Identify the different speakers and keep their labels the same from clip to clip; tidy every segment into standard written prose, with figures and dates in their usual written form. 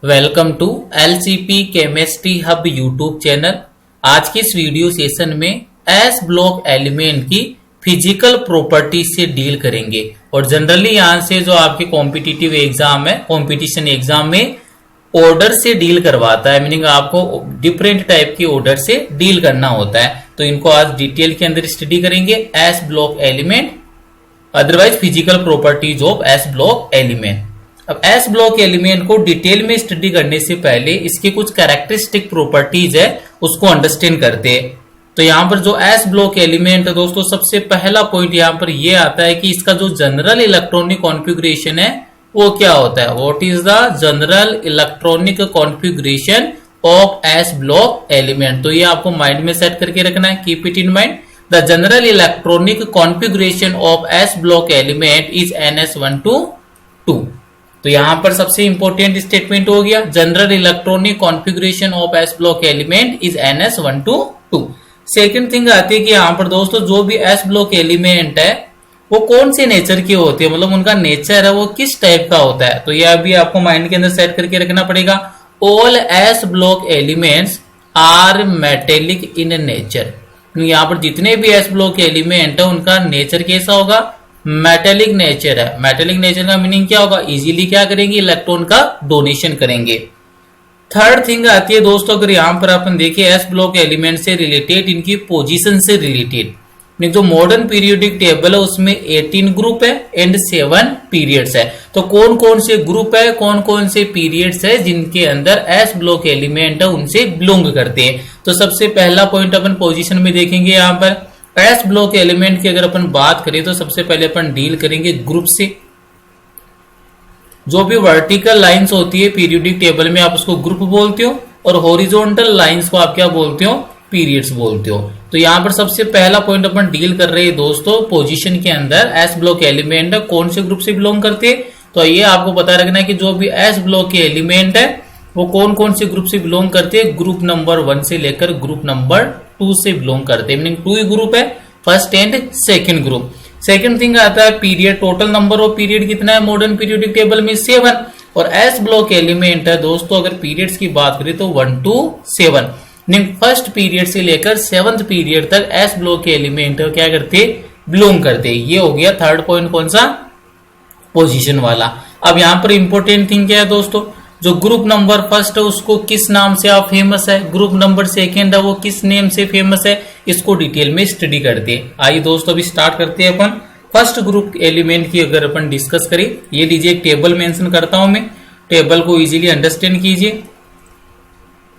Speaker 1: Welcome to LCP chemistry hub YouTube channel. आज के इस वीडियो सेशन में एस ब्लॉक एलिमेंट की फिजिकल प्रॉपर्टीज से डील करेंगे और जनरली यहाँ से जो आपके कॉम्पिटिटिव एग्जाम है, कंपटीशन एग्जाम में ऑर्डर से डील करवाता है, मीनिंग आपको डिफरेंट टाइप के ऑर्डर से डील करना होता है। तो इनको आज डिटेल के अंदर स्टडी करेंगे। S block element, otherwise physical properties of S block element. अब एस ब्लॉक एलिमेंट को डिटेल में स्टडी करने से पहले इसके कुछ कैरेक्टरिस्टिक प्रॉपर्टीज है उसको अंडरस्टैंड करते हैं। तो यहाँ पर जो एस ब्लॉक एलिमेंट है दोस्तों, सबसे पहला पॉइंट यहाँ पर ये आता है कि इसका जो जनरल इलेक्ट्रॉनिक कॉन्फ़िगरेशन है वो क्या होता है। What is the general electronic configuration of S block element. तो ये आपको माइंड में सेट करके रखना है, keep it in mind. The general electronic configuration of S block element is NS122। तो यहां पर सबसे इंपॉर्टेंट स्टेटमेंट हो गया, general electronic configuration of S block element is NS122। Second thing आती है कि यहाँ पर दोस्तों जो भी एस ब्लॉक एलिमेंट है वो कौन से नेचर के होते हैं, मतलब उनका नेचर है वो किस टाइप का होता है। तो यह अभी आपको माइंड के अंदर सेट करके रखना पड़ेगा। All s block elements are metallic in nature. यहाँ पर जितने भी एस ब्लॉक एलिमेंट है उनका नेचर कैसा होगा, मेटेलिक नेचर है। मेटेलिक नेचर का मीनिंग क्या होगा, इजीली क्या करेंगे, इलेक्ट्रॉन का डोनेशन करेंगे। थर्ड थिंग आती है दोस्तों, अगर यहाँ पर अपन देखें एस ब्लॉक एलिमेंट से रिलेटेड, इनकी पोजीशन से रिलेटेड, जो मॉडर्न पीरियोडिक टेबल है उसमें 18 ग्रुप है एंड 7 पीरियड्स है। तो कौन कौन से ग्रुप है, कौन कौन से पीरियड्स है जिनके अंदर एस ब्लॉक एलिमेंट है उनसे बिलोंग करते हैं। तो सबसे पहला पॉइंट अपन पोजीशन में देखेंगे। यहाँ पर एस ब्लॉक एलिमेंट की अगर अपन बात करें तो सबसे पहले अपन डील करेंगे ग्रुप से। जो भी वर्टिकल लाइंस होती है पीरियोडिक टेबल में आप उसको ग्रुप बोलते हो और हॉरिजॉन्टल लाइंस को आप क्या बोलते हो, पीरियड्स बोलते हो। तो यहाँ पर सबसे पहला पॉइंट अपन डील कर रहे हैं दोस्तों, पोजीशन के अंदर एस ब्लॉक एलिमेंट कौन से ग्रुप से बिलोंग करते हैं। तो ये आपको पता रखना है कि जो भी एस ब्लॉक के एलिमेंट है वो कौन कौन से ग्रुप से बिलोंग करते हैं। ग्रुप नंबर 1 से लेकर ग्रुप नंबर 2 से बिलोंग करते हैं, मीनिंग 2 ही ग्रुप है, first and second group. Second thing आता है period, total number of period कितना है मॉडर्न पीरियोडिक टेबल में 7। और एस ब्लॉक एलिमेंट है दोस्तों, अगर पीरियड्स की बात करें तो 1 to 7, फर्स्ट पीरियड से लेकर 7th पीरियड तक एस ब्लॉक के एलिमेंट क्या करते, बिलोंग करते। ये हो गया थर्ड पॉइंट, कौन सा, पोजीशन वाला। अब यहां पर इंपॉर्टेंट थिंग क्या है दोस्तों, जो ग्रुप नंबर फर्स्ट है उसको किस नाम से आप फेमस है, ग्रुप नंबर सेकेंड है वो किस नेम से फेमस है, इसको डिटेल में स्टडी करते हैं। आइए दोस्तों अभी स्टार्ट करते हैं अपन फर्स्ट ग्रुप एलिमेंट की अगर अपन डिस्कस करें। ये लीजिए एक टेबल मेंशन करता हूं मैं, टेबल को इजीली अंडरस्टैंड कीजिए।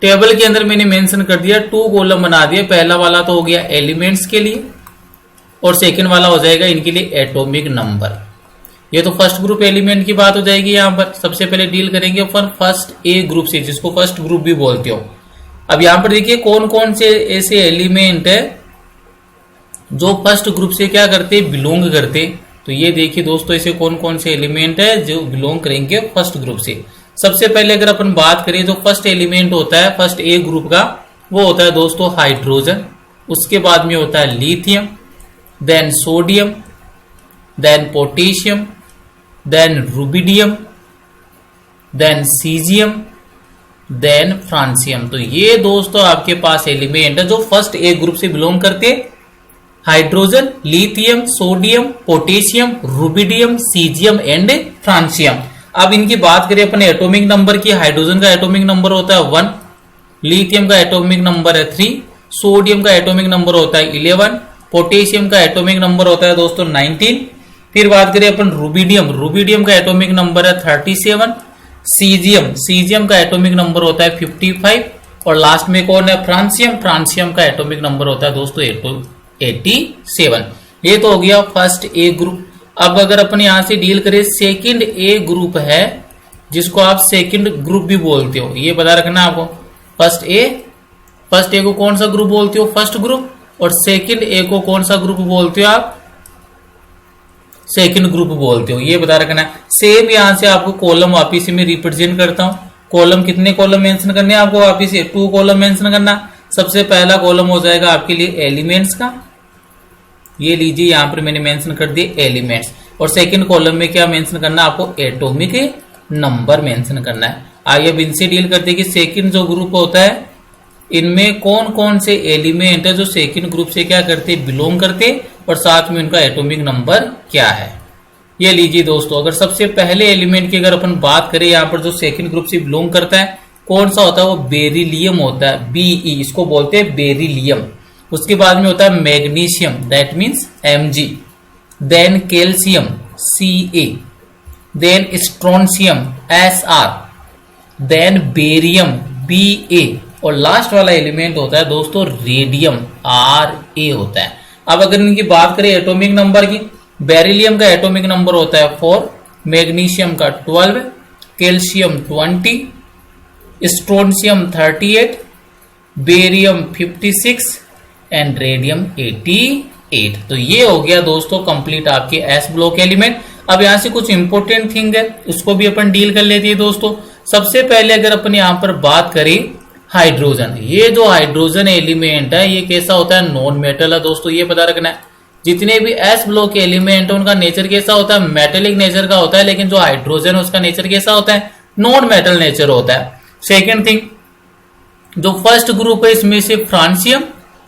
Speaker 1: टेबल के अंदर मैंने मेंशन कर दिया, 2 कॉलम बना दिया। पहला वाला तो हो गया एलिमेंट्स के लिए और सेकेंड वाला हो जाएगा इनके लिए एटॉमिक नंबर। ये तो फर्स्ट ग्रुप एलिमेंट की बात हो जाएगी। यहाँ पर सबसे पहले डील करेंगे अपन फर्स्ट ए ग्रुप से, जिसको फर्स्ट ग्रुप भी बोलते हो। अब यहाँ पर देखिए कौन कौन से ऐसे एलिमेंट है जो फर्स्ट ग्रुप से क्या करते, बिलोंग करते। तो ये देखिए दोस्तों ऐसे कौन कौन से एलिमेंट है जो बिलोंग करेंगे फर्स्ट ग्रुप से। सबसे पहले अगर अपन बात करें जो फर्स्ट एलिमेंट होता है फर्स्ट ए ग्रुप का, वो होता है दोस्तों हाइड्रोजन। उसके बाद में होता है lithium, then sodium, then potassium, then rubidium, then caesium, then francium. तो ये दोस्तों आपके पास एलिमेंट है जो फर्स्ट ए ग्रुप से बिलोंग करते, hydrogen, lithium, sodium, potassium, rubidium, caesium and francium. अब इनकी बात करें अपन एटॉमिक नंबर की, हाइड्रोजन का एटॉमिक नंबर होता है 1, लिथियम का एटॉमिक नंबर है 3, सोडियम का एटॉमिक नंबर होता है 11, पोटेशियम का एटॉमिक नंबर होता है दोस्तों 19। फिर बात करें अपन रुबिडियम, रुबिडियम का एटॉमिक नंबर है 37, सीजियम का एटॉमिक नंबर होता है 55 और लास्ट में कौन है, फ्रांसियम, फ्रांसियम का एटॉमिक नंबर होता है दोस्तों 87। ये तो हो गया फर्स्ट ए ग्रुप। अब अगर अपन यहां से डील करें सेकंड ए ग्रुप है जिसको आप सेकंड ग्रुप भी बोलते हो, ये पता रखना आपको। फर्स्ट ए को कौन सा ग्रुप बोलते हो, फर्स्ट ग्रुप, और सेकंड ए को कौन सा ग्रुप बोलते हो आप, सेकंड ग्रुप बोलते हो, ये बता रखना है। सेम यहां से आपको कॉलम वापिस में रिप्रेजेंट करता हूं। कॉलम कितने कॉलम मेंशन करने हैं आपको, वापिस 2 कॉलम मेंशन करना। सबसे पहला कॉलम हो जाएगा आपके लिए एलिमेंट्स का, ये लीजिए यहां पर मैंने मेंशन कर दिए एलिमेंट्स। और सेकंड कॉलम में क्या मेंशन करना आपको, एटॉमिक नंबर मेंशन करना है। आइए अब इनसे डील करते हैं कि सेकंड जो ग्रुप होता है इनमें कौन कौन से एलिमेंट है जो सेकंड ग्रुप से क्या करते, बिलोंग करते, और साथ में उनका एटॉमिक नंबर क्या है। ये लीजिए दोस्तों, अगर सबसे पहले एलिमेंट की अगर अपन बात करें यहाँ पर जो सेकंड ग्रुप से बिलोंग करता है कौन सा होता है, वो बेरिलियम होता है, Be, इसको बोलते हैं बेरिलियम। उसके बाद में होता है magnesium, that means Mg, then calcium Ca, then strontium Sr, then barium Ba, और लास्ट वाला एलिमेंट होता है दोस्तों रेडियम, Ra होता है। अब अगर इनकी बात करें एटॉमिक नंबर की, बेरिलियम का एटॉमिक नंबर होता है 4, मैग्नीशियम का 12, calcium 20, strontium 38, barium 56 and radium 88। तो ये हो गया दोस्तों कंप्लीट आपके एस ब्लॉक एलिमेंट। अब यहां से कुछ इंपॉर्टेंट थिंग है उसको भी अपन डील कर लेते हैं दोस्तों। सबसे पहले अगर अपन यहां पर बात करें हाइड्रोजन, ये जो हाइड्रोजन एलिमेंट है ये कैसा होता है, नॉन मेटल है दोस्तों, ये पता रखना है। जितने भी एस ब्लॉक एलिमेंट है उनका नेचर कैसा होता है, मेटेलिक नेचर का होता है, लेकिन जो हाइड्रोजन है उसका नेचर कैसा होता है, नॉन मेटल नेचर होता है। सेकेंड थिंग, जो फर्स्ट ग्रुप है इसमें से फ्रांसियम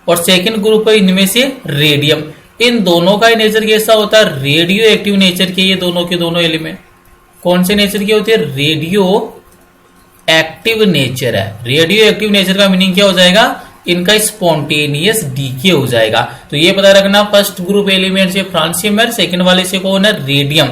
Speaker 1: और सेकेंड ग्रुप है इनमें से रेडियम, इन दोनों का नेचर कैसा होता है, रेडियो एक्टिव नेचर के। ये दोनों के दोनों एलिमेंट कौन से नेचर के होते हैं, रेडियो एक्टिव नेचर है। रेडियो एक्टिव नेचर का मीनिंग क्या हो जाएगा, इनका स्पॉन्टेनियस डीके हो जाएगा। तो ये पता रखना, फर्स्ट ग्रुप एलिमेंट से फ्रांसियम है, सेकंड वाले से कौन है, रेडियम।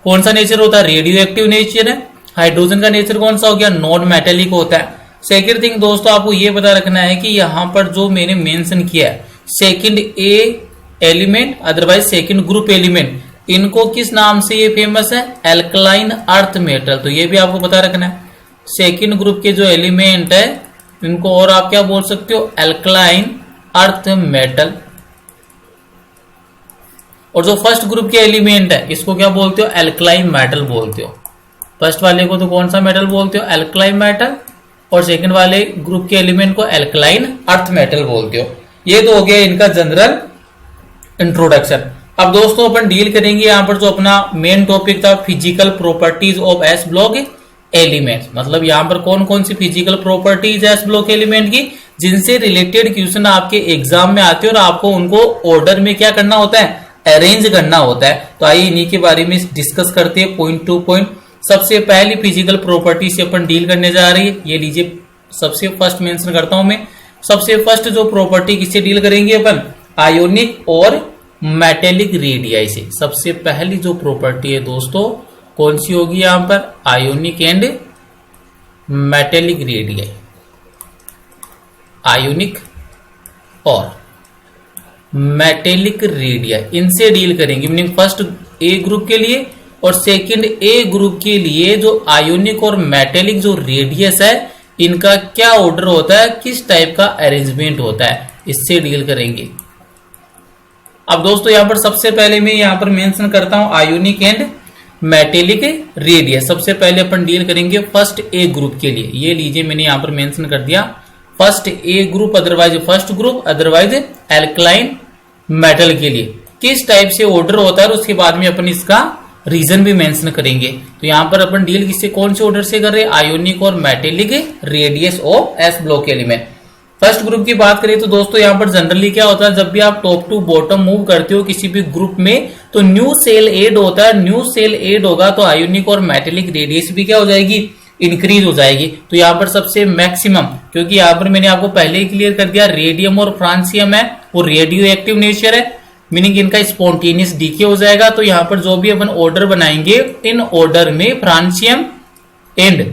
Speaker 1: कौन सा नेचर होता है, रेडियो एक्टिव नेचर है। हाइड्रोजन का नेचर कौन सा हो गया, नॉन मेटेलिक होता है। सेकंड थिंग दोस्तों आपको ये पता रखना है कि यहां पर जो मैंने मेंशन किया है सेकंड ए element otherwise second group element, इनको किस नाम से ये फेमस है, एल्कलाइन अर्थ मेटल। तो ये भी आपको पता रखना है, सेकंड ग्रुप के जो एलिमेंट है इनको और आप क्या बोल सकते हो, एल्कलाइन अर्थ मेटल। और जो फर्स्ट ग्रुप के एलिमेंट है इसको क्या बोलते हो, एल्कलाइन मेटल बोलते हो। फर्स्ट वाले को तो कौन सा मेटल बोलते हो, एल्कलाइन मेटल, और सेकंड वाले ग्रुप के एलिमेंट को एल्कलाइन अर्थ मेटल बोलते हो। ये तो हो गया इनका जनरल इंट्रोडक्शन। अब दोस्तों अपन डील करेंगे यहाँ पर जो अपना मेन टॉपिक था, physical properties of S block elements. मतलब यहाँ पर कौन कौन सी फिजिकल प्रॉपर्टीज है एस ब्लॉक एलिमेंट की जिनसे रिलेटेड क्वेश्चन आपके एग्जाम में आते हैं और आपको उनको ऑर्डर में क्या करना होता है, अरेंज करना होता है। तो आइए इन्हीं के बारे में डिस्कस करते हैं पॉइंट टू पॉइंट। सबसे पहली फिजिकल प्रॉपर्टी से अपन डील करने जा रही है, ये लीजिए सबसे फर्स्ट मेंशन करता हूं मैं। सबसे फर्स्ट जो प्रॉपर्टी किससे डील करेंगे अपन, आयोनिक और मेटेलिक रेडियाई से। सबसे पहली जो प्रॉपर्टी है दोस्तों कौन सी होगी यहां पर, ionic and metallic radii. Ionic और मेटेलिक रेडियाई इनसे डील करेंगे, मीनिंग फर्स्ट ए ग्रुप के लिए और सेकंड ए ग्रुप के लिए जो आयोनिक और मेटेलिक जो रेडियस है इनका क्या ऑर्डर होता है, किस टाइप का अरेंजमेंट होता है, इससे डील करेंगे। अब दोस्तों यहां पर सबसे पहले मैं यहां पर मेंशन करता हूं आयोनिक एंड मेटेलिक रेडियस। सबसे पहले अपन डील करेंगे फर्स्ट ए ग्रुप के लिए। ये लीजिए मैंने यहां पर मेंशन कर दिया, first A group otherwise first group otherwise alkaline metal के लिए किस टाइप से ऑर्डर होता है और उसके बाद में अपन इसका रीजन भी मेंशन करेंगे। तो यहां पर अपन डील किससे कौन से ऑर्डर से कर रहे हैं, आयोनिक और metallic radius of S block element. First group की बात करें तो दोस्तों यहां पर जनरली क्या होता है, जब भी आप टॉप टू बॉटम मूव करते हो किसी भी ग्रुप में तो न्यू सेल एड होता है। न्यू सेल एड होगा तो आयोनिक और मेटेलिक रेडियस भी क्या हो जाएगी, इंक्रीज हो जाएगी। तो यहां पर सबसे मैक्सिमम, क्योंकि यहां पर मैंने आपको पहले ही क्लियर कर दिया रेडियम और फ्रांसियम है वो रेडियो एक्टिव नेचर है, मीनिंग इनका स्पॉन्टेनियस डीके हो जाएगा। तो यहां पर जो भी अपन ऑर्डर बनाएंगे इन ऑर्डर में फ्रांसियम एंड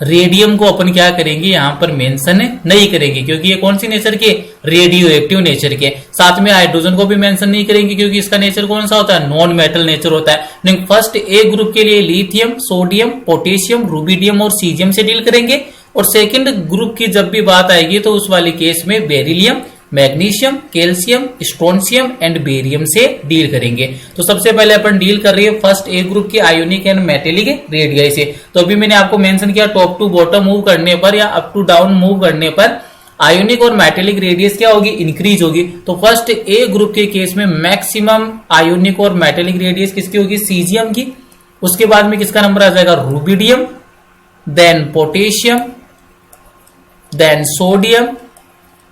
Speaker 1: रेडियम को अपन क्या करेंगे यहां पर मेंशन नहीं करेंगे, क्योंकि ये कौन सी नेचर के, रेडियो एक्टिव नेचर के। साथ में हाइड्रोजन को भी मेंशन नहीं करेंगे क्योंकि इसका नेचर कौन सा होता है, नॉन मेटल नेचर होता है। फर्स्ट ए ग्रुप के लिए लिथियम, सोडियम, पोटेशियम, रूबिडियम और सीजियम से डील करेंगे। और सेकंड ग्रुप की जब भी बात आएगी तो उस वाले केस में beryllium, magnesium, calcium, strontium and barium से डील करेंगे। तो सबसे पहले अपन डील कर रहे हैं फर्स्ट ए ग्रुप के आयोनिक एंड मेटेलिक रेडियाई से। तो अभी मैंने आपको मेंशन किया टॉप टू बॉटम मूव करने पर या अप टू डाउन मूव करने पर आयोनिक और मेटेलिक रेडियस क्या होगी, इंक्रीज होगी। तो फर्स्ट ए ग्रुप के केस में मैक्सिमम आयोनिक और मेटेलिक रेडियस किसकी होगी, सीजियम की। उसके बाद में किसका नंबर आ जाएगा, rubidium, then potassium, then sodium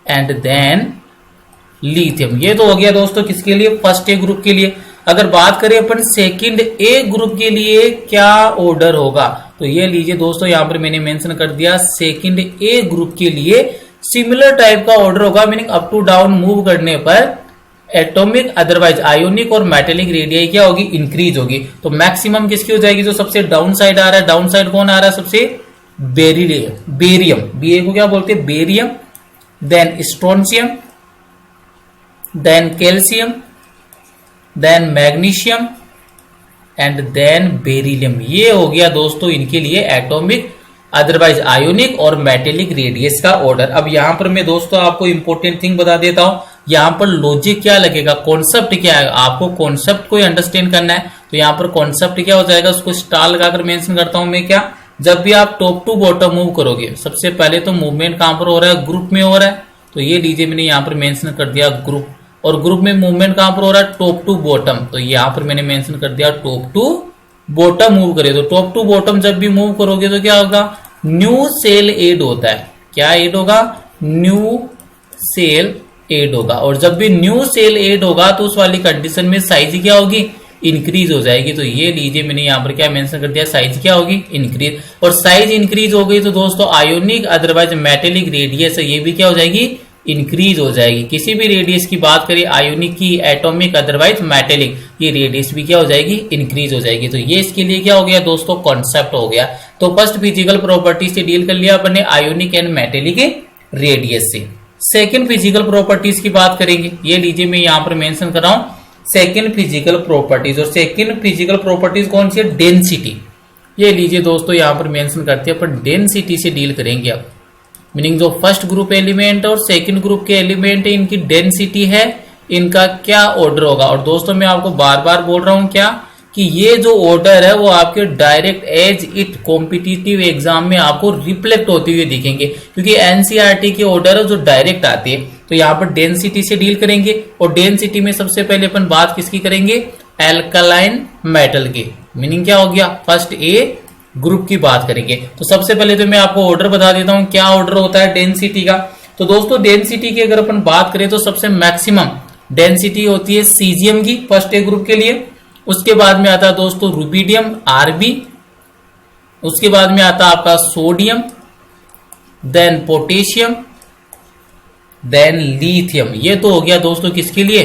Speaker 1: and then lithium. ये तो हो गया दोस्तों किसके लिए, फर्स्ट ए ग्रुप के लिए। अगर बात करें अपन सेकंड ए ग्रुप के लिए क्या ऑर्डर होगा, तो ये लीजिए दोस्तों, यहां पर मैंने मेंशन कर दिया सेकंड ए ग्रुप के लिए सिमिलर टाइप का ऑर्डर होगा, meaning up to down move करने पर एटॉमिक अदरवाइज आयोनिक और मेटेलिक रेडियाई क्या होगी, इंक्रीज होगी। तो मैक्सिमम किसकी हो जाएगी, जो सबसे डाउन साइड आ रहा है, डाउन साइड कौन आ रहा है, सबसे बेरियम, बीए को क्या बोलते हैं, barium, then strontium, then calcium, then magnesium and then beryllium. ये हो गया दोस्तों इनके लिए एटॉमिक अदरवाइज आयोनिक और मेटेलिक रेडियस का ऑर्डर। अब यहां पर मैं दोस्तों आपको इंपॉर्टेंट थिंग बता देता हूं, यहां पर लॉजिक क्या लगेगा, कॉन्सेप्ट क्या है, आपको कॉन्सेप्ट को अंडरस्टैंड करना है। तो यहां पर कॉन्सेप्ट क्या हो जाएगा, उसको स्टार लगाकर मेंशन करता हूं मैं क्या, जब भी आप टॉप टू बॉटम मूव करोगे, सबसे पहले तो मूवमेंट कहां पर हो रहा है, ग्रुप में हो रहा है। तो ये लीजिए मैंने यहां पर मेंशन कर दिया ग्रुप, और ग्रुप में मूवमेंट कहां पर हो रहा है, टॉप टू बॉटम। तो यहां पर मैंने मेंशन कर दिया टॉप टू बॉटम मूव करे। तो टॉप टू बॉटम जब भी मूव करोगे तो क्या होगा, न्यू सेल एड होता है, क्या एड होगा, न्यू सेल एड होगा। और जब भी न्यू सेल एड होगा तो उस वाली कंडीशन में साइज क्या होगी, इंक्रीज हो जाएगी। तो ये लीजिए मैंने यहां पर क्या मेंशन कर दिया, साइज क्या होगी, इंक्रीज। और साइज इंक्रीज हो गई तो दोस्तों आयोनिक अदरवाइज मेटेलिक रेडियस है, ये भी क्या हो जाएगी, इंक्रीज हो जाएगी। किसी भी रेडियस की बात करें, आयोनिक की, एटॉमिक अदरवाइज मेटेलिक, ये रेडियस भी क्या हो जाएगी, इंक्रीज हो जाएगी। तो ये इसके लिए क्या हो गया दोस्तों, कॉन्सेप्ट हो गया। तो फर्स्ट फिजिकल प्रॉपर्टी से डील कर लिया अपन ने आयोनिक एंड मेटेलिक रेडियस से। सेकेंड फिजिकल प्रॉपर्टीज की बात करेंगे, ये लीजिए मैं यहां पर मेंशन कर रहा हूं सेकेंड फिजिकल प्रॉपर्टीज। और सेकेंड फिजिकल प्रॉपर्टीज कौन सी है, डेंसिटी। ये लीजिए दोस्तों यहां पर मेंशन करते हैं अपन डेंसिटी से डील करेंगे अब, मीनिंग जो फर्स्ट ग्रुप एलिमेंट और सेकंड ग्रुप के एलिमेंट है, इनकी डेंसिटी है, इनका क्या ऑर्डर होगा। और दोस्तों मैं आपको बार बार बोल रहा हूं क्या, कि ये जो ऑर्डर है वो आपके direct as it competitive exam में आपको रिफ्लेक्ट होते हुए दिखेंगे, क्योंकि एनसीईआरटी के ऑर्डर है जो डायरेक्ट आते हैं। तो यहाँ पर डेंसिटी से डील करेंगे, और डेंसिटी में सबसे पहले अपन बात किसकी करेंगे, एल्कलाइन मेटल की, मीनिंग क्या हो गया, फर्स्ट ए ग्रुप की बात करेंगे। तो सबसे पहले तो मैं आपको ऑर्डर बता देता हूं क्या ऑर्डर होता है डेंसिटी का। तो दोस्तों डेंसिटी की अगर अपन बात करें तो सबसे मैक्सिमम डेंसिटी होती है सीजियम की फर्स्ट ए ग्रुप के लिए। उसके बाद में आता है दोस्तों रुबिडियम आरबी, उसके बाद में आता है आपका sodium, then potassium, then lithium. ये तो हो गया दोस्तों किसके लिए,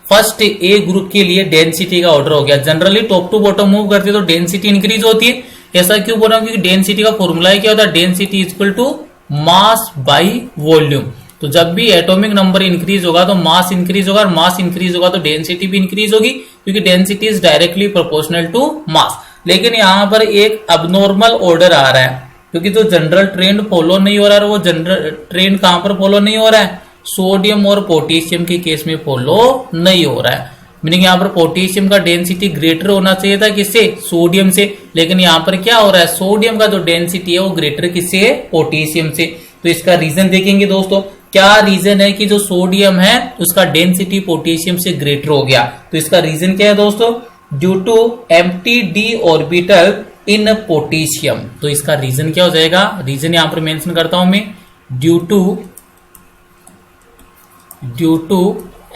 Speaker 1: फर्स्ट ए ग्रुप के लिए डेंसिटी का ऑर्डर हो गया। Generally top to bottom move करते तो डेंसिटी इंक्रीज होती है। ऐसा क्यों बोल रहा हूं, क्योंकि डेंसिटी का फॉर्मूला क्या होता है, density equal to mass by volume. तो जब भी एटॉमिक नंबर इंक्रीज होगा तो मास इंक्रीज होगा, और मास इंक्रीज होगा तो डेंसिटी भी इंक्रीज होगी, क्योंकि density is directly proportional to mass. लेकिन यहां पर एक अबनॉर्मल ऑर्डर आ रहा है, क्योंकि जो जनरल ट्रेंड फॉलो नहीं हो रहा है, वो जनरल ट्रेंड कहां पर फॉलो नहीं हो रहा है, सोडियम और पोटेशियम के केस में फॉलो नहीं हो रहा है। मीनिंग यहाँ पर पोटेशियम का डेंसिटी ग्रेटर होना चाहिए था किससे, सोडियम से, लेकिन यहाँ पर क्या हो रहा है, सोडियम का जो डेंसिटी है वो ग्रेटर किससे है, पोटेशियम से। तो इसका रीजन देखेंगे दोस्तों, क्या रीजन है कि जो सोडियम है उसका डेंसिटी पोटेशियम से ग्रेटर हो गया। तो इसका रीजन क्या है दोस्तों, due to empty d orbital in potassium. तो इसका रीजन क्या हो जाएगा, रीजन यहां पर मेंशन करता हूं मैं, due to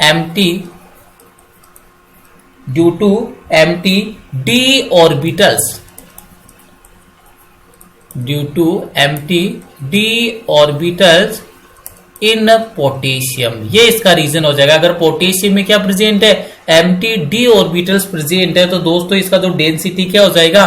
Speaker 1: empty d orbitals, due to empty d orbitals in potassium. ये इसका रीजन हो जाएगा। अगर पोटेशियम में क्या प्रेजेंट है, एम्प्टी डी ऑर्बिटल्स प्रेजेंट है, तो दोस्तों इसका जो डेंसिटी क्या हो जाएगा,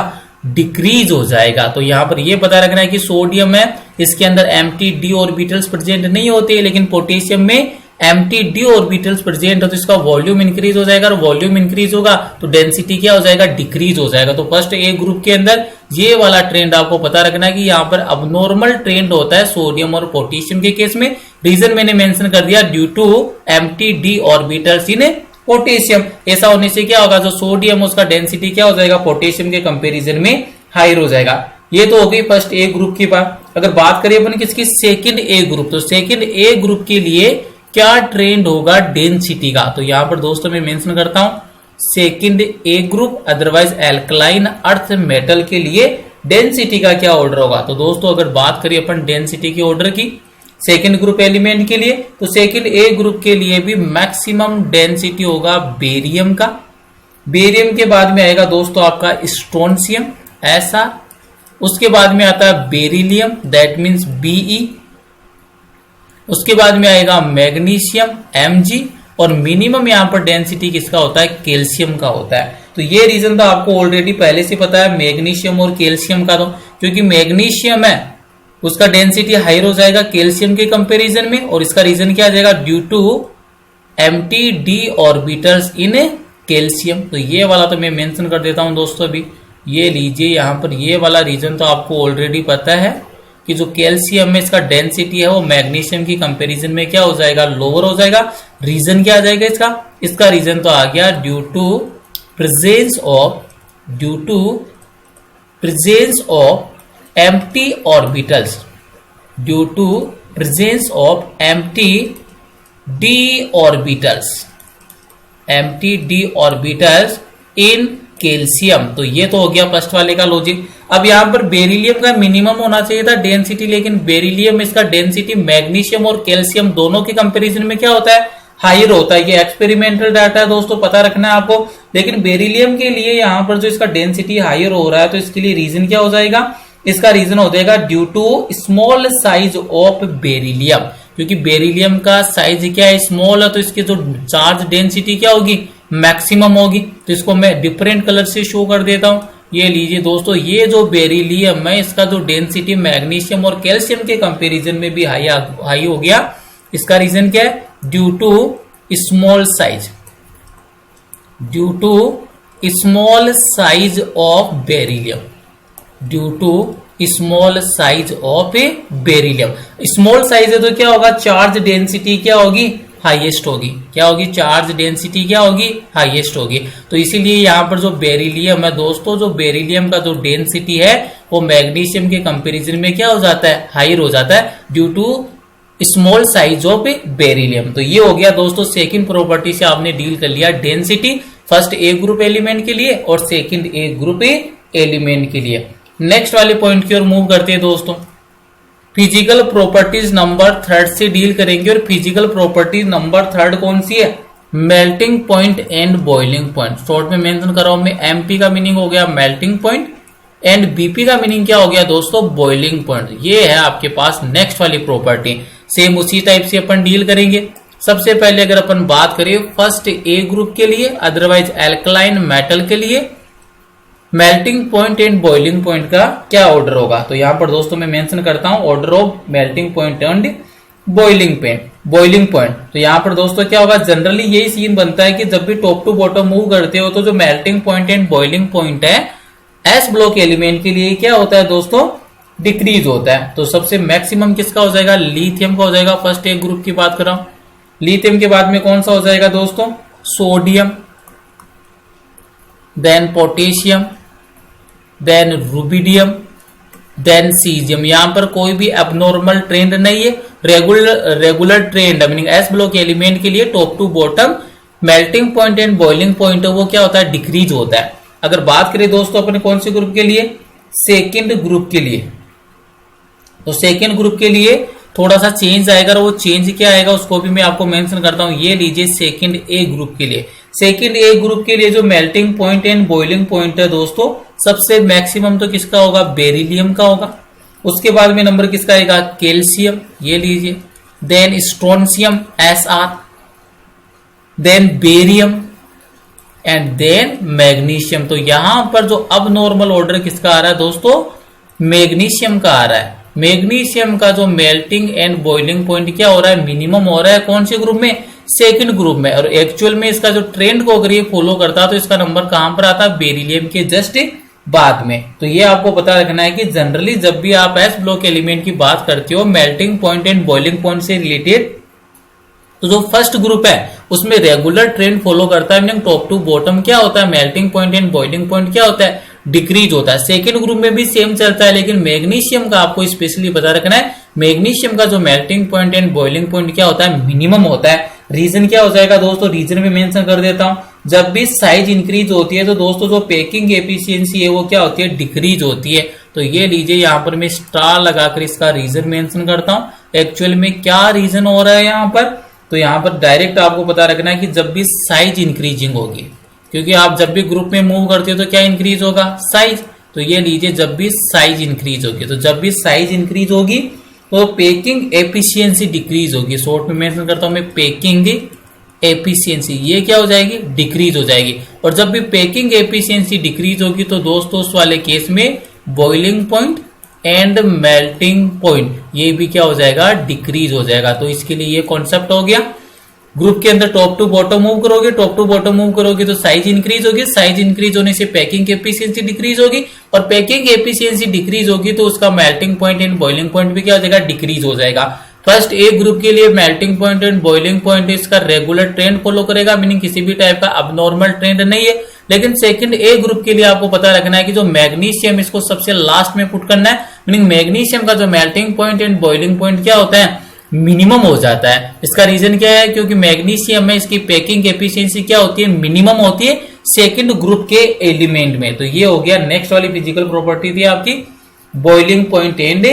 Speaker 1: डिक्रीज हो जाएगा। तो यहां पर ये पता रखना है कि सोडियम है, इसके अंदर एम्प्टी डी ऑर्बिटल्स प्रेजेंट नहीं होते, लेकिन पोटेशियम में एम्प्टी डी ऑर्बिटल्स प्रेजेंट है, तो इसका वॉल्यूम इंक्रीज हो जाएगा, और वॉल्यूम इंक्रीज होगा तो डेंसिटी क्या हो जाएगा, डिक्रीज हो जाएगा। तो फर्स्ट ए ग्रुप के अंदर ये वाला ट्रेंड आपको पता रखना है कि यहाँ पर अबनॉर्मल ट्रेंड होता है सोडियम और पोटेशियम के केस में। रीजन मैंने मेंशन कर दिया, due to empty d orbitals in potassium. ऐसा होने से क्या होगा, जो सोडियम उसका डेंसिटी क्या हो जाएगा, पोटेशियम के कंपेरिजन में हायर हो जाएगा। ये तो हो गई फर्स्ट ए ग्रुप की बात। अगर बात करें अपन किसकी, सेकंड ए ग्रुप, तो सेकंड ए ग्रुप के लिए क्या ट्रेंड होगा डेंसिटी का। तो यहां पर दोस्तों मैं मेंशन करता हूं, सेकंड ए group otherwise alkaline earth metal के लिए डेंसिटी का क्या ऑर्डर होगा। तो दोस्तों अगर बात करें अपन डेंसिटी के ऑर्डर की सेकंड ग्रुप एलिमेंट के लिए, तो सेकंड ए ग्रुप के लिए भी मैक्सिमम डेंसिटी होगा बेरियम का। बेरियम के बाद में आएगा दोस्तों आपका स्ट्रोंशियम ऐसा, उसके बाद में आता है बेरिलियम दैट मींस Be, उसके बाद में आएगा मैग्नीशियम Mg, और मिनिमम यहां पर डेंसिटी किसका होता है, कैल्शियम का होता है। तो ये रीजन तो आपको ऑलरेडी पहले से पता है मैग्नीशियम और कैल्शियम का, तो क्योंकि मैग्नीशियम है उसका डेंसिटी हायर हो जाएगा कैल्शियम के कंपैरिजन में, और इसका रीजन क्या आ जाएगा, due to empty d orbitals in calcium. तो ये वाला तो मैं मेंशन कर देता हूं दोस्तों, अभी ये लीजिए यहां पर, ये वाला रीजन तो आपको ऑलरेडी पता है कि जो कैल्शियम में इसका डेंसिटी है वो मैग्नीशियम की कंपैरिजन में क्या हो जाएगा, लोअर हो जाएगा। रीजन क्या आ जाएगा इसका रीजन तो आ गया due to presence of empty orbitals, due to presence of empty d orbitals in calcium. तो ये तो हो गया फर्स्ट वाले का लॉजिक। अब यहां पर बेरिलियम का मिनिमम होना चाहिए था डेंसिटी, लेकिन बेरिलियम इसका डेंसिटी मैग्नीशियम और कैल्शियम दोनों के कंपैरिजन में क्या होता है, हायर होता है। ये एक्सपेरिमेंटल डाटा है दोस्तों, पता रखना है आपको। लेकिन बेरिलियम के लिए यहां पर जो इसका डेंसिटी हायर हो रहा है, तो इसके लिए रीजन क्या हो जाएगा, इसका रीजन हो जाएगा due to small size of beryllium, क्योंकि बेरिलियम का साइज क्या है, स्मॉल है, तो इसकी जो चार्ज डेंसिटी क्या होगी, मैक्सिमम होगी। तो इसको मैं डिफरेंट कलर से शो कर देता हूं। ये लीजिए दोस्तों, ये जो बेरिलियम है इसका जो डेंसिटी मैग्नीशियम और कैल्शियम के कंपैरिजन में भी हाई हो गया। इसका रीजन क्या है, due to small size of beryllium, due to small size of a beryllium. Small size है तो क्या होगा, चार्ज डेंसिटी क्या होगी, हाईएस्ट होगी। क्या होगी, चार्ज डेंसिटी क्या होगी, हाईएस्ट होगी। तो इसीलिए यहाँ पर जो बेरिलियम है दोस्तों, जो बेरिलियम का जो डेंसिटी है वो मैग्नीशियम के कंपैरिजन में क्या हो जाता है, हायर हो जाता है due to small size of beryllium. तो ये हो गया दोस्तों सेकंड प्रॉपर्टी से आपने डील कर लिया density, first A group element के लिए और सेकंड ए ग्रुप एलिमेंट के लिए। नेक्स्ट वाले पॉइंट की ओर मूव करते हैं दोस्तों, फिजिकल प्रॉपर्टीज नंबर थर्ड से डील करेंगे। और फिजिकल प्रॉपर्टीज नंबर थर्ड कौन सी है, melting point and boiling point. Short में मेंशन कर रहा हूं मैं, एमपी का मीनिंग हो गया मेल्टिंग पॉइंट एंड बीपी का मीनिंग क्या हो गया दोस्तों, बॉइलिंग पॉइंट। ये है आपके पास नेक्स्ट वाली प्रॉपर्टी, सेम उसी टाइप से अपन डील करेंगे। सबसे पहले अगर अपन बात करें फर्स्ट ए ग्रुप के लिए अदरवाइज एल्कलाइन मेटल के लिए, melting point and boiling point का क्या ऑर्डर होगा। तो यहां पर दोस्तों मैं मेंशन करता हूं order of melting point and boiling point. तो यहां पर दोस्तों क्या होगा, जनरली यही सीन बनता है कि जब भी टॉप टू बॉटम मूव करते हो तो जो melting point and boiling point है एस ब्लॉक एलिमेंट के लिए क्या होता है दोस्तों, डिक्रीज होता है। तो सबसे मैक्सिमम किसका हो जाएगा, लिथियम का हो जाएगा। फर्स्ट एक ग्रुप की बात कर रहा हूं, लिथियम के बाद में कौन सा हो जाएगा दोस्तों, sodium, then potassium, then rubidium, then caesium. यहां पर कोई भी एबनॉर्मल ट्रेंड नहीं है, regular trend meaning s block element के लिए top to bottom melting point and boiling point वो क्या होता है, डिक्रीज होता है। अगर बात करें दोस्तों अपने कौन से ग्रुप के लिए, सेकंड ग्रुप के लिए, तो सेकंड ग्रुप के लिए थोड़ा सा चेंज आएगा, और वो चेंज क्या आएगा उसको भी मैं आपको मेंशन करता हूं। ये लीजिए सेकंड ए ग्रुप के लिए, सेकंड ए ग्रुप के लिए जो melting point and boiling point है दोस्तों, सबसे मैक्सिमम तो किसका होगा, बेरिलियम का होगा। उसके बाद में नंबर किसका आएगा, कैल्शियम, ये लीजिए, then strontium Sr, then barium and then magnesium. तो यहां पर जो अब नॉर्मल ऑर्डर किसका आ रहा है दोस्तों, मैग्नीशियम का आ रहा है। मैग्नीशियम का जो मेल्टिंग एंड बॉइलिंग पॉइंट क्या हो रहा है, मिनिमम हो रहा है कौन से ग्रुप में, सेकंड ग्रुप में। और एक्चुअल में इसका जो ट्रेंड को अगर ये फॉलो करता है तो इसका नंबर कहां पर आता है, बेरिलियम के जस्ट बाद में। तो ये आपको पता रखना है कि जनरली जब भी आप एस ब्लॉक एलिमेंट की बात करते हो melting point and boiling point से रिलेटेड, तो जो फर्स्ट ग्रुप है उसमें रेगुलर ट्रेंड फॉलो करता है, मीनिंग टॉप टू बॉटम क्या होता है, melting point and boiling point क्या होता है, डिक्रीज होता है। सेकंड ग्रुप में भी सेम चलता है, लेकिन मैग्नीशियम का आपको स्पेशली पता रखना है, मैग्नीशियम का जो melting point and boiling point क्या होता है, मिनिमम होता है। रीजन क्या हो जाएगा दोस्तों, रीजन में मेंशन कर देता हूं, जब भी साइज इंक्रीज होती है तो दोस्तों जो पैकिंग एफिशिएंसी है वो क्या होती है, डिक्रीज होती है। तो ये लीजिए यहाँ पर मैं स्टार लगाकर इसका रीजन मेंशन करता हूं। एक्चुअल में क्या रीजन हो रहा है यहाँ पर, तो यहाँ पर डायरेक्ट आपको पता रखना है कि जब भी साइज इंक्रीजिंग होगी, क्योंकि आप जब भी ग्रुप में मूव करते हो तो क्या इंक्रीज होगा, साइज। तो ये लीजिए जब भी साइज इंक्रीज होगी, तो जब भी साइज इंक्रीज होगी तो पैकिंग एफिशिएंसी डिक्रीज होगी। शॉर्ट में मेंशन करता हूं मैं, पैकिंग एफिशिएंसी ये क्या हो जाएगी, डिक्रीज हो जाएगी। और जब भी पैकिंग एफिशिएंसी डिक्रीज होगी तो दोस्तों उस वाले केस में boiling point and melting point ये भी क्या हो जाएगा, डिक्रीज हो जाएगा। तो इसके लिए ये कॉन्सेप्ट हो गया। ग्रुप के अंदर टॉप टू बॉटम मूव करोगे, टॉप टू बॉटम मूव करोगे तो साइज इंक्रीज होगी, साइज इंक्रीज होने से पैकिंग एफिशिएंसी डिक्रीज होगी, और पैकिंग एफिशिएंसी डिक्रीज होगी तो उसका melting point and boiling point भी क्या हो जाएगा, डिक्रीज हो जाएगा। फर्स्ट ए ग्रुप के लिए melting point and boiling point इसका रेगुलर ट्रेंड फॉलो करेगा, मीनिंग किसी भी टाइप का अबनॉर्मल ट्रेंड नहीं है। लेकिन सेकंड ए ग्रुप के लिए आपको पता रखना है कि जो मैग्नीशियम इसको सबसे लास्ट में पुट करना है, मीनिंग मैग्नीशियम का जो melting point and boiling point क्या होता है, मिनिमम हो जाता है। इसका रीजन क्या है, क्योंकि मैग्नीशियम में इसकी पैकिंग एफिशिएंसी क्या होती है, मिनिमम होती है सेकंड ग्रुप के एलिमेंट में। तो ये हो गया नेक्स्ट वाली फिजिकल प्रॉपर्टी थी आपकी boiling point and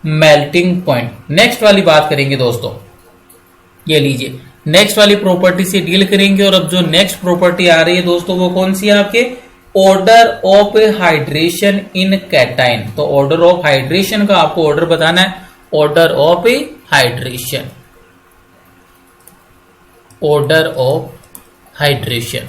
Speaker 1: melting point. Next वाली बात करेंगे दोस्तों, ये लीजिए नेक्स्ट वाली प्रॉपर्टी से डील करेंगे। और अब जो नेक्स्ट प्रॉपर्टी आ रही है दोस्तों वो कौन सी है आपके, order of hydration in cation. तो ऑर्डर ऑफ हाइड्रेशन का आपको ऑर्डर बताना है, order of hydration, order of hydration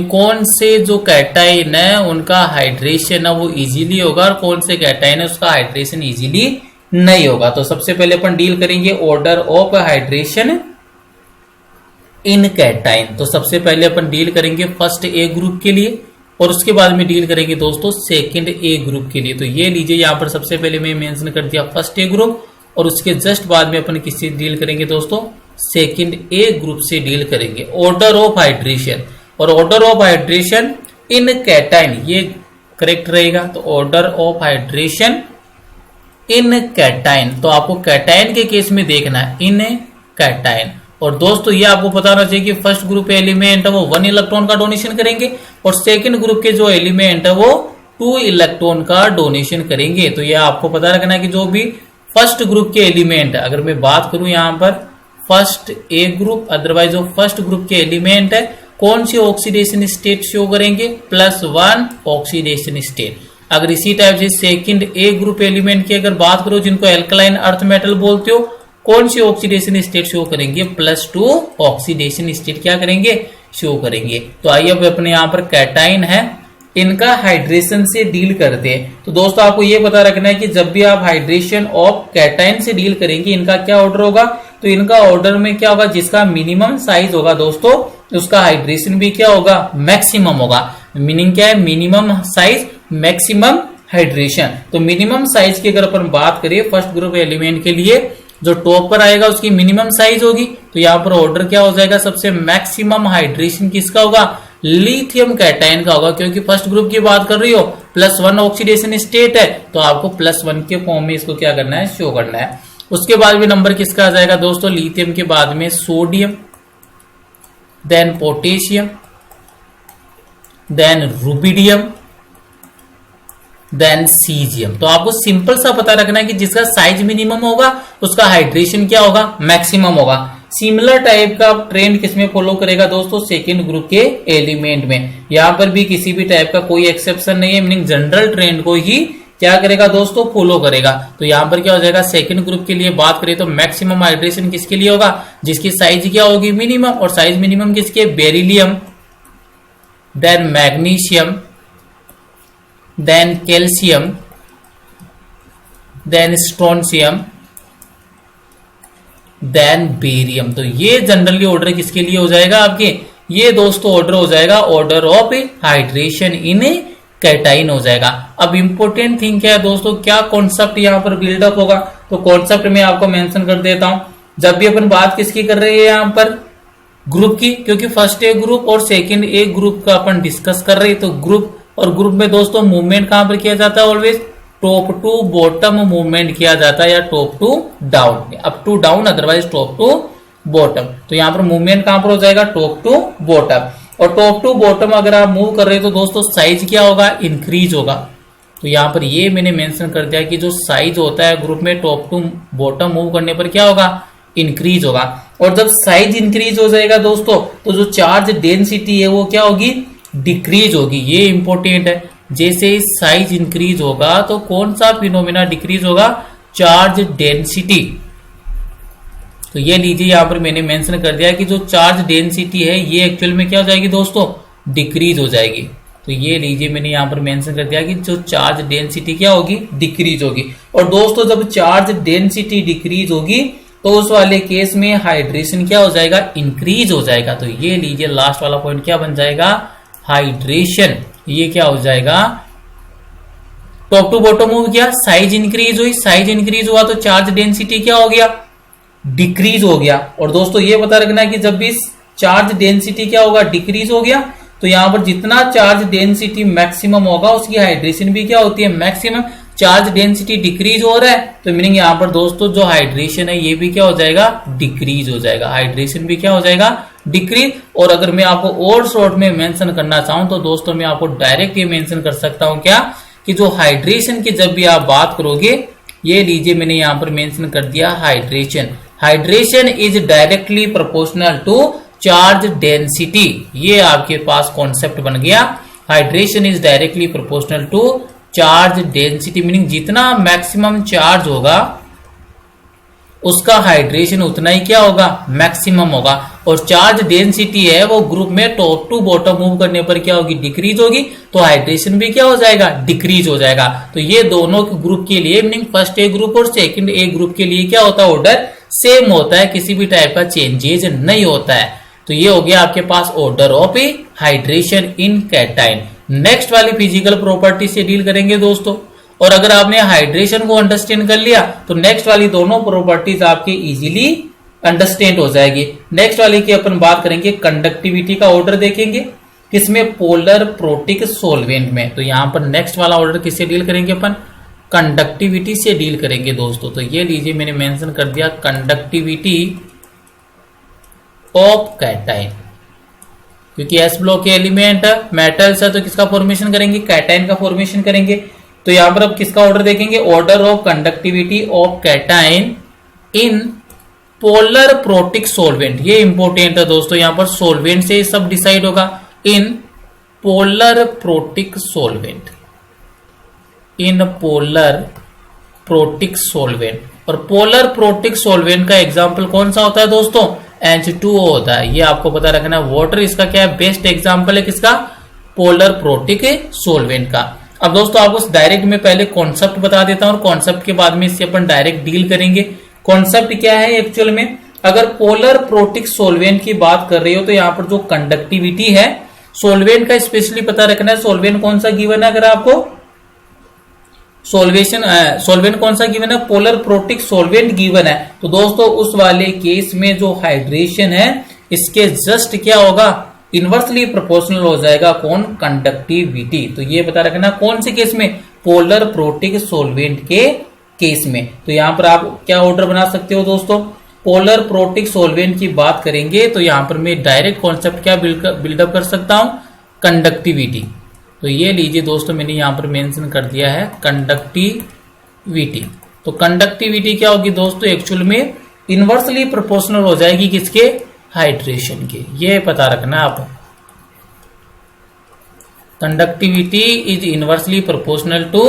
Speaker 1: कौन से जो कैटाइन है उनका हाइड्रेशन है वो इजीली होगा और कौन से कैटाइन है उसका हाइड्रेशन इजीली नहीं होगा। तो सबसे पहले अपन डील करेंगे order of hydration in cation. तो सबसे पहले अपन डील करेंगे फर्स्ट ए ग्रुप के लिए और उसके बाद में डील करेंगे दोस्तों सेकंड ए ग्रुप के लिए। तो ये लीजिए यहाँ पर सबसे पहले मैं मेंशन कर दिया फर्स्ट ए ग्रुप और उसके जस्ट बाद में अपन किससे डील करेंगे दोस्तों, सेकंड ए ग्रुप से डील करेंगे। ऑर्डर ऑफ हाइड्रेशन और order of hydration in cation ये करेक्ट रहेगा। तो order of hydration in cation, तो आपको कैटाइन के केस में देखना है इन कैटाइन। और दोस्तों ये आपको पता होना चाहिए कि फर्स्ट ग्रुप एलिमेंट है वो 1 इलेक्ट्रॉन का डोनेशन करेंगे और सेकंड ग्रुप के जो एलिमेंट है वो 2 इलेक्ट्रॉन का डोनेशन करेंगे। तो ये आपको पता रखना है कि जो भी फर्स्ट ग्रुप के एलिमेंट है, अगर मैं बात करूं यहां पर फर्स्ट ए ग्रुप, अदरवाइज जो फर्स्ट ग्रुप के एलिमेंट है कौन सी ऑक्सीडेशन स्टेट शो करेंगे, +1 ऑक्सीडेशन स्टेट। अगर इसी टाइप से सेकंड ए ग्रुप एलिमेंट की अगर बात करो जिनको एल्कलाइन अर्थ मेटल बोलते हो, कौन सी ऑक्सीडेशन स्टेट शो करेंगे, +2 ऑक्सीडेशन स्टेट क्या करेंगे, शो करेंगे। तो आइए अब अपने यहाँ पर कैटाइन है इनका हाइड्रेशन से डील करते हैं। तो दोस्तों आपको ये पता रखना है कि जब भी आप हाइड्रेशन ऑफ कैटाइन से डील करेंगे इनका क्या ऑर्डर होगा, तो इनका ऑर्डर में क्या होगा, जिसका मिनिमम साइज होगा दोस्तों उसका हाइड्रेशन भी क्या होगा, मैक्सिमम होगा। मीनिंग क्या है, मिनिमम साइज मैक्सिमम हाइड्रेशन। तो मिनिमम साइज की अगर अपन बात करें फर्स्ट ग्रुप एलिमेंट के लिए जो टॉप पर आएगा उसकी मिनिमम साइज होगी। तो यहाँ पर ऑर्डर क्या हो जाएगा, सबसे मैक्सिमम हाइड्रेशन किसका होगा, लिथियम कैटाइन का होगा, क्योंकि फर्स्ट ग्रुप की बात कर रही हो +1 ऑक्सीडेशन स्टेट है तो आपको +1 के फॉर्म में इसको क्या करना है, शो करना है। उसके बाद भी नंबर किसका आ जाएगा दोस्तों, लिथियम के बाद में sodium, then potassium, then rubidium, then caesium. तो आपको सिंपल सा पता रखना है कि जिसका साइज मिनिमम होगा उसका हाइड्रेशन क्या होगा, मैक्सिमम होगा। सिमिलर टाइप का ट्रेंड किसमें फॉलो करेगा दोस्तों, सेकंड ग्रुप के एलिमेंट में। यहां पर भी किसी भी टाइप का कोई एक्सेप्शन नहीं है, मीनिंग जनरल ट्रेंड को ही क्या करेगा दोस्तों, फॉलो करेगा। तो यहां पर क्या हो जाएगा, सेकंड ग्रुप के लिए बात करें तो मैक्सिमम हाइड्रेशन किसके लिए होगा, जिसकी साइज क्या होगी, मिनिमम। और साइज मिनिमम किसके, beryllium, then magnesium, then calcium, then strontium, then barium. तो ये जनरली ऑर्डर किसके लिए हो जाएगा आपके, ये दोस्तों ऑर्डर हो जाएगा order of hydration in cation हो जाएगा। अब इंपॉर्टेंट थिंग क्या है दोस्तों, क्या कॉन्सेप्ट यहां पर बिल्डअप होगा, तो कॉन्सेप्ट में आपको मेंशन कर देता हूं। जब भी अपन बात किसकी कर रहे हैं यहां पर, ग्रुप की, क्योंकि फर्स्ट ए ग्रुप और सेकंड ए ग्रुप का अपन डिस्कस कर रहे हैं। तो ग्रुप और ग्रुप में दोस्तों मूवमेंट कहां पर किया जाता है, always top to bottom movement किया जाता है, या top to down, up to down, otherwise top to bottom. तो यहां पर मूवमेंट कहां पर हो जाएगा, टॉप टू बॉटम। और टॉप टू बॉटम अगर आप मूव कर रहे हो तो दोस्तों साइज क्या होगा, इंक्रीज होगा। तो यहाँ पर ये मैंने मेंशन कर दिया कि जो साइज होता है ग्रुप में टॉप टू बॉटम मूव करने पर क्या होगा, इंक्रीज होगा। और जब साइज इंक्रीज हो जाएगा दोस्तों तो जो चार्ज डेंसिटी है वो क्या होगी, डिक्रीज होगी। ये इंपॉर्टेंट है। जैसे साइज इंक्रीज होगा तो कौन सा फिनोमेना डिक्रीज होगा, चार्ज डेंसिटी। तो ये लीजिए यहां पर मैंने मेंशन कर दिया कि जो चार्ज डेंसिटी है ये एक्चुअल में क्या हो जाएगी दोस्तों, डिक्रीज हो जाएगी। तो ये लीजिए मैंने यहां पर मेंशन कर दिया कि जो चार्ज डेंसिटी क्या होगी, डिक्रीज होगी। और दोस्तों जब चार्ज डेंसिटी डिक्रीज होगी तो उस वाले केस में हाइड्रेशन क्या हो जाएगा, इंक्रीज हो जाएगा। तो ये लीजिए लास्ट वाला पॉइंट क्या बन जाएगा, हाइड्रेशन। ये क्या हो जाएगा, टॉप टू बॉटम मूव किया, साइज इंक्रीज हुई, साइज इंक्रीज हुआ तो चार्ज डेंसिटी क्या हो गया, डिक्रीज हो गया। और दोस्तों ये पता रखना है कि जब भी चार्ज डेंसिटी क्या होगा, डिक्रीज हो गया, तो यहां पर जितना चार्ज डेंसिटी मैक्सिमम होगा उसकी हाइड्रेशन भी क्या होती है, मैक्सिमम। चार्ज डेंसिटी डिक्रीज हो रहा है तो मीनिंग यहां पर दोस्तों जो हाइड्रेशन है ये भी क्या हो जाएगा, डिक्रीज हो जाएगा। हाइड्रेशन भी क्या हो जाएगा, डिक्रीज। और अगर मैं आपको और शॉर्ट में मेंशन करना चाहूं तो दोस्तों मैं आपको डायरेक्ट ये मेंशन कर सकता हूं क्या, कि जो हाइड्रेशन की जब भी आप बात करोगे, ये लीजिए मैंने यहां पर मेंशन कर दिया hydration. Hydration is directly proportional to charge density. ये आपके पास कॉन्सेप्ट बन गया। Hydration is directly proportional to charge density, meaning जितना मैक्सिमम चार्ज होगा उसका हाइड्रेशन उतना ही क्या होगा, मैक्सिमम होगा। और चार्ज डेंसिटी है वो ग्रुप में टॉप टू बॉटम मूव करने पर क्या होगी, डिक्रीज होगी। तो हाइड्रेशन भी क्या हो जाएगा, डिक्रीज हो जाएगा। तो ये दोनों ग्रुप के लिए मीनिंग फर्स्ट ए ग्रुप और सेकंड ए ग्रुप के लिए क्या होता है, ऑर्डर सेम होता है, किसी भी टाइप का चेंजेज नहीं होता है। तो ये हो गया आपके पास order of hydration in cation. Next वाली फिजिकल प्रॉपर्टी से डील करेंगे दोस्तों। और अगर आपने हाइड्रेशन को अंडरस्टैंड कर लिया तो नेक्स्ट वाली दोनों प्रॉपर्टीज आपके इजीली अंडरस्टैंड हो जाएगी। नेक्स्ट वाली की अपन बात करेंगे कंडक्टिविटी का ऑर्डर देखेंगे, किसमें, पोलर प्रोटिक सोलवेंट में। तो यहां पर नेक्स्ट वाला ऑर्डर किससे डील करेंगे अपन, कंडक्टिविटी से डील करेंगे दोस्तों। तो ये लीजिए मैंने मेंशन कर दिया कंडक्टिविटी ऑफ कैटाइन, क्योंकि एस ब्लॉक के एलिमेंट मेटल्स है तो किसका फॉर्मेशन करेंगे, कैटाइन का फॉर्मेशन करेंगे। तो यहां पर अब किसका ऑर्डर देखेंगे, order of conductivity of cation in polar protic solvent. ये इंपॉर्टेंट है दोस्तों, यहां पर सोलवेंट से सब डिसाइड होगा। In polar protic solvent, in polar protic solvent. और पोलर प्रोटिक सोलवेंट का एग्जाम्पल कौन सा होता है दोस्तों, H2O होता है। ये आपको पता रखना है। वाटर इसका क्या है, बेस्ट एग्जाम्पल है किसका, पोलर प्रोटिक सोलवेंट का। अब दोस्तों आपको डायरेक्ट में पहले कॉन्सेप्ट बता देता हूं और कॉन्सेप्ट के बाद में इससे अपन डायरेक्ट डील करेंगे। कॉन्सेप्ट क्या है एक्चुअल में, अगर पोलर प्रोटिक सोलवेंट की बात कर रही हो तो यहां पर जो कंडक्टिविटी है सोलवेंट का स्पेशली पता रखना है। सोलवेंट कौन सा गिवन है, अगर आपको सोलवेंट कौन सा गिवन है, पोलर प्रोटिक सोलवेंट गिवन है, तो दोस्तों उस वाले केस में जो हाइड्रेशन है इसके जस्ट क्या होगा, इनवर्सली प्रोपोर्शनल हो जाएगा कौन, कंडक्टिविटी। तो ये पता रखना कौन से केस में, पोलर प्रोटिक सोलवेंट के केस में। तो यहां पर आप क्या ऑर्डर बना सकते हो दोस्तों, पोलर प्रोटिक सोलवेंट की बात करेंगे तो यहां पर मैं डायरेक्ट कॉन्सेप्ट क्या बिल्डअप कर सकता हूं, कंडक्टिविटी। तो ये लीजिए दोस्तों मैंने यहां पर मेंशन कर दिया है कंडक्टिविटी। तो कंडक्टिविटी क्या होगी दोस्तों, एक्चुअल में इनवर्सली प्रोपोर्शनल हो जाएगी किसके, हाइड्रेशन के। ये पता रखना आप, conductivity is inversely proportional to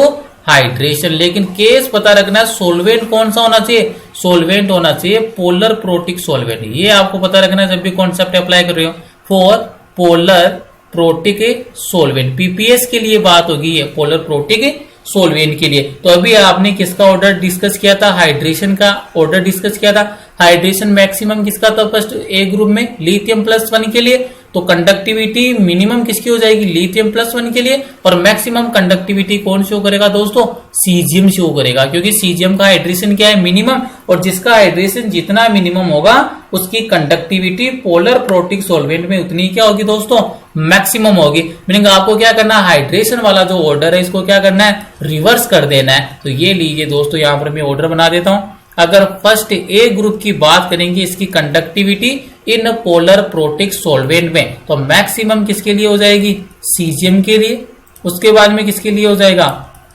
Speaker 1: hydration. लेकिन केस पता रखना है सोलवेंट कौन सा होना चाहिए, सोलवेंट होना चाहिए पोलर प्रोटिक सोलवेंट। ये आपको पता रखना है जब भी कॉन्सेप्ट अप्लाई कर रहे हो। For polar protic solvent, PPS के लिए बात होगी ये पोलर प्रोटिक सोलवेंट के लिए। तो अभी आपने किसका ऑर्डर डिस्कस किया था, हाइड्रेशन का ऑर्डर डिस्कस किया था। हाइड्रेशन मैक्सिमम किसका था फर्स्ट ए ग्रुप में, लिथियम +1 के लिए। तो कंडक्टिविटी मिनिमम किसकी हो जाएगी, लिथियम +1 के लिए। और मैक्सिमम कंडक्टिविटी कौन शो करेगा दोस्तों, सीजियम शो करेगा, क्योंकि सीजियम का हाइड्रेशन क्या है, मिनिमम। और जिसका हाइड्रेशन जितना मिनिमम होगा उसकी कंडक्टिविटी पोलर प्रोटिक सोलवेंट में उतनी क्या होगी दोस्तों, मैक्सिमम होगी। मीनिंग आपको क्या करना है, हाइड्रेशन वाला जो ऑर्डर है इसको क्या करना है, रिवर्स कर देना है। तो ये लीजिए दोस्तों यहां पर मैं ऑर्डर बना देता हूं, अगर फर्स्ट ए ग्रुप की बात करेंगे इसकी conductivity in polar protic solvent में, तो मैक्सिमम किसके लिए हो जाएगी, सीजियम के लिए। उसके बाद में किसके लिए हो जाएगा,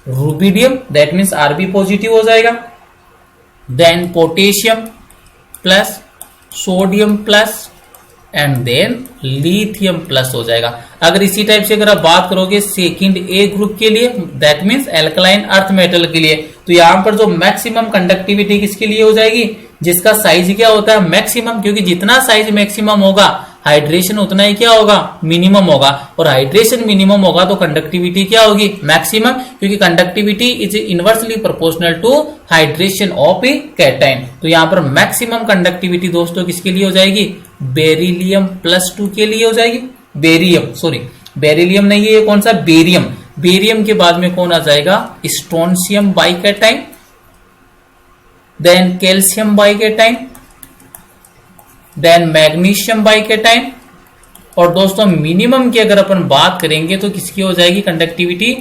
Speaker 1: rubidium, that means Rb positive हो जाएगा। Then potassium plus, sodium plus and then lithium plus हो जाएगा। अगर इसी टाइप से अगर आप बात करोगे सेकंड ए ग्रुप के लिए, that means alkaline earth metal के लिए, तो यहां पर जो मैक्सिमम कंडक्टिविटी किसके लिए हो जाएगी, जिसका साइज क्या होता है, मैक्सिमम, क्योंकि जितना साइज मैक्सिमम होगा हाइड्रेशन उतना ही क्या होगा, मिनिमम होगा, और हाइड्रेशन मिनिमम होगा तो कंडक्टिविटी क्या होगी, मैक्सिमम, क्योंकि conductivity is inversely proportional to hydration of a cation. तो यहां पर मैक्सिमम कंडक्टिविटी दोस्तों किसके लिए हो जाएगी, बेरिलियम +2 के लिए हो जाएगी। बेरिलियम नहीं है, ये कौन सा, बेरियम। बेरियम के बाद में कौन आ जाएगा, strontium bication, then calcium bication, then magnesium bication. और दोस्तों मिनिमम की अगर अपन बात करेंगे तो किसकी हो जाएगी कंडक्टिविटी,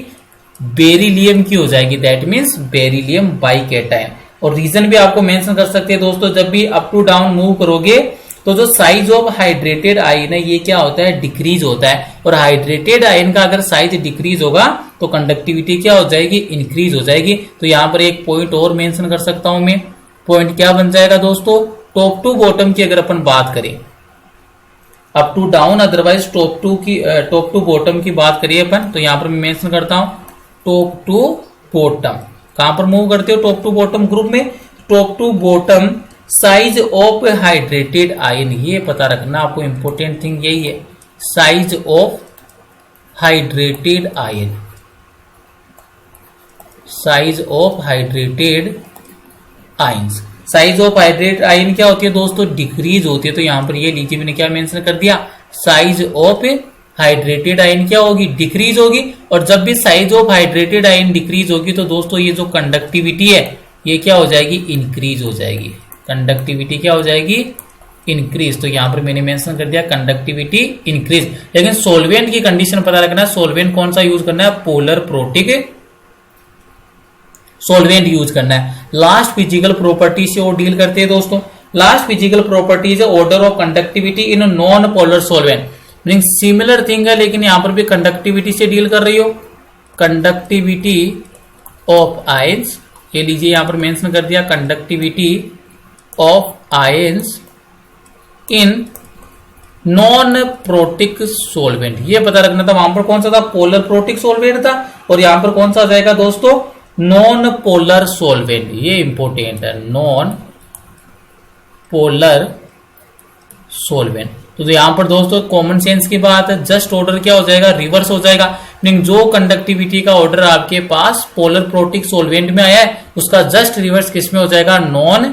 Speaker 1: बेरिलियम की हो जाएगी, दैट मीन्स बेरिलियम बाइकैटाइन। और रीजन भी आपको मेंशन कर सकते हैं दोस्तों, जब भी अप टू डाउन मूव करोगे तो जो साइज ऑफ हाइड्रेटेड आयन है ये क्या होता है, डिक्रीज होता है, और हाइड्रेटेड आयन का अगर साइज डिक्रीज होगा तो कंडक्टिविटी क्या हो जाएगी, इंक्रीज हो जाएगी। तो यहां पर एक पॉइंट और मेंशन कर सकता हूं मैं, पॉइंट क्या बन जाएगा दोस्तों, टॉप टू बॉटम की अगर अपन बात करें, up to down otherwise top to bottom की बात करिए अपन, तो यहां पर मैं मेंशन करता हूं टॉप टू बॉटम। कहां पर मूव करते हो, टॉप टू बॉटम ग्रुप में। Top to bottom size of hydrated ion, ये पता रखना आपको, इंपॉर्टेंट थिंग यही है, size of hydrated ion, size of hydrated ions. Size of hydrated ion क्या होती है दोस्तों, डिक्रीज होती है। तो यहां पर ये लीजिए मैंने क्या मेंशन कर दिया, साइज ऑफ हाइड्रेटेड आयन क्या होगी, डिक्रीज होगी। और जब भी size of hydrated ion decrease होगी तो दोस्तों ये जो कंडक्टिविटी है ये क्या हो जाएगी, इंक्रीज हो जाएगी। कंडक्टिविटी क्या हो जाएगी, इंक्रीज। तो यहां पर मैंने मेंशन कर दिया कंडक्टिविटी इंक्रीज। लेकिन सोलवेंट की कंडीशन पता रखना, सोलवेंट कौन सा यूज करना है, पोलर प्रोटिक सोलवेंट यूज करना है। लास्ट फिजिकल प्रॉपर्टी से वो डील करते हैं दोस्तों। लास्ट फिजिकल प्रॉपर्टीज है order of conductivity in non polar solvent, meaning similar thing है लेकिन यहां पर भी कंडक्टिविटी से डील कर रही हो। कंडक्टिविटी ऑफ आयंस, ये लीजिए यहां पर मेंशन कर दिया, conductivity of ions in non protic solvent, ये पता रखना था। वहां पर कौन सा था, पोलर प्रोटिक सोलवेंट था, और यहां पर कौन सा आ जाएगा दोस्तों, नॉन पोलर सोलवेंट। ये इंपॉर्टेंट है, नॉन पोलर सोलवेंट। तो यहां पर दोस्तों कॉमन सेंस की बात है, जस्ट ऑर्डर क्या हो जाएगा, रिवर्स हो जाएगा। मीनिंग जो कंडक्टिविटी का ऑर्डर आपके पास पोलर प्रोटिक सोलवेंट में आया है उसका जस्ट रिवर्स किस में हो जाएगा, नॉन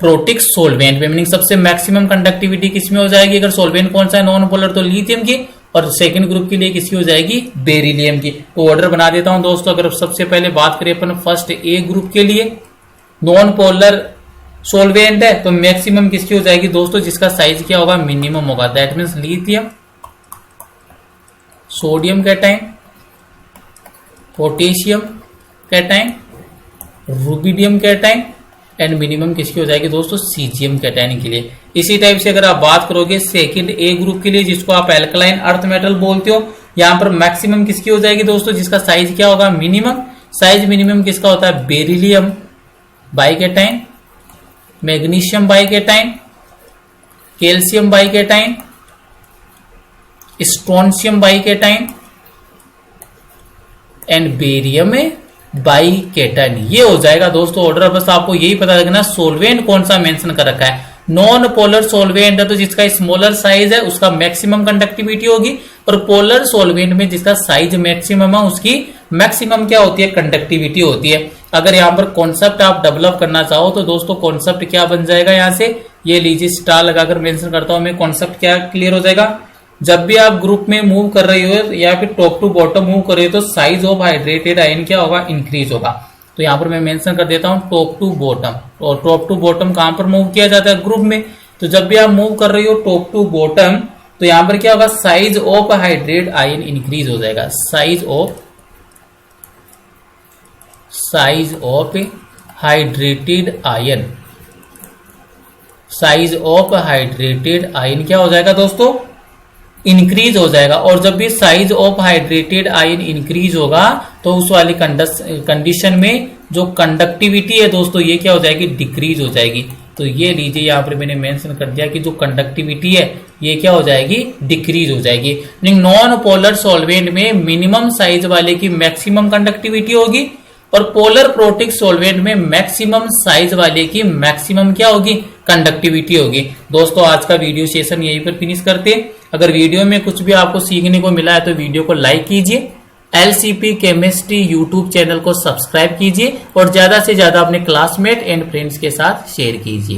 Speaker 1: प्रोटिक सोलवेंट में। मीनिंग सबसे मैक्सिमम कंडक्टिविटी किसमें हो जाएगी, अगर सोलवेंट कौन सा है नॉन पोलर, तो लिथियम की, और सेकंड ग्रुप के लिए किसकी हो जाएगी, बेरिलियम की। तो ऑर्डर बना देता हूं दोस्तों। अगर सबसे पहले बात करें अपन फर्स्ट ए ग्रुप के लिए, नॉन पोलर सोलवेंट है तो मैक्सिमम किसकी हो जाएगी दोस्तों, जिसका साइज क्या होगा, मिनिमम होगा, that means lithium, sodium cation, potassium cation, rubidium cation, and minimum किसकी हो जाएगी दोस्तों, सीजियम कैटाइन के लिए। इसी टाइप से अगर आप बात करोगे सेकंड ए ग्रुप के लिए, जिसको आप एल्कलाइन अर्थ मेटल बोलते हो, यहां पर मैक्सिमम किसकी हो जाएगी दोस्तों, जिसका साइज क्या होगा, मिनिमम। साइज मिनिमम किसका होता है, beryllium bication, magnesium bication, calcium bication, strontium bication and barium bication. ये हो जाएगा दोस्तों ऑर्डर। बस आपको यही पता रखना सोलवेंट कौन सा मेंशन कर रखा है। नॉन पोलर सोलवेंट है तो जिसका स्मॉलर साइज है उसका मैक्सिमम कंडक्टिविटी होगी, और पोलर सोलवेंट में जिसका साइज मैक्सिमम है उसकी मैक्सिमम क्या होती है, कंडक्टिविटी होती है। अगर यहाँ पर कॉन्सेप्ट आप डेवलप करना चाहो तो दोस्तों कॉन्सेप्ट क्या बन जाएगा, यहाँ से ये लीजिए स्टार लगाकर मेंशन करता हूं मैं, कॉन्सेप्ट क्या क्लियर हो जाएगा। जब भी आप ग्रुप में मूव कर रही हो या फिर टॉप टू बॉटम मूव कर रही हो तो साइज ऑफ हाइड्रेटेड आयन क्या होगा, इंक्रीज होगा। तो यहां पर मैं मेंशन कर देता हूं टॉप टू बॉटम, और टॉप टू बॉटम कहां पर मूव किया जाता है, ग्रुप में। तो जब भी आप मूव कर रही हो टॉप टू बॉटम तो यहां पर क्या होगा, size of hydrate ion increase हो जाएगा। Size of hydrated ion, size of hydrated ion क्या हो जाएगा दोस्तों, इंक्रीज हो जाएगा। और जब भी size of hydrated ion increase होगा तो उस वाली कंडीशन में जो कंडक्टिविटी है दोस्तों ये क्या हो जाएगी, डिक्रीज हो जाएगी। तो ये लीजिए यहाँ पर मैंने मेंशन कर दिया कि जो कंडक्टिविटी है ये क्या हो जाएगी, डिक्रीज हो जाएगी। नॉन पोलर सॉल्वेंट में मिनिमम साइज वाले की मैक्सिमम कंडक्टिविटी होगी और पोलर प्रोटिक सॉल्वेंट में मैक्सिमम साइज वाले की मैक्सिमम क्या होगी, कंडक्टिविटी होगी। दोस्तों आज का वीडियो सेशन यहीं पर फिनिश करते हैं। अगर वीडियो में कुछ भी आपको सीखने को मिला है तो वीडियो को लाइक कीजिए, LCP केमिस्ट्री यूट्यूब चैनल को सब्सक्राइब कीजिए और ज्यादा से ज्यादा अपने क्लासमेट एंड फ्रेंड्स के साथ शेयर कीजिए।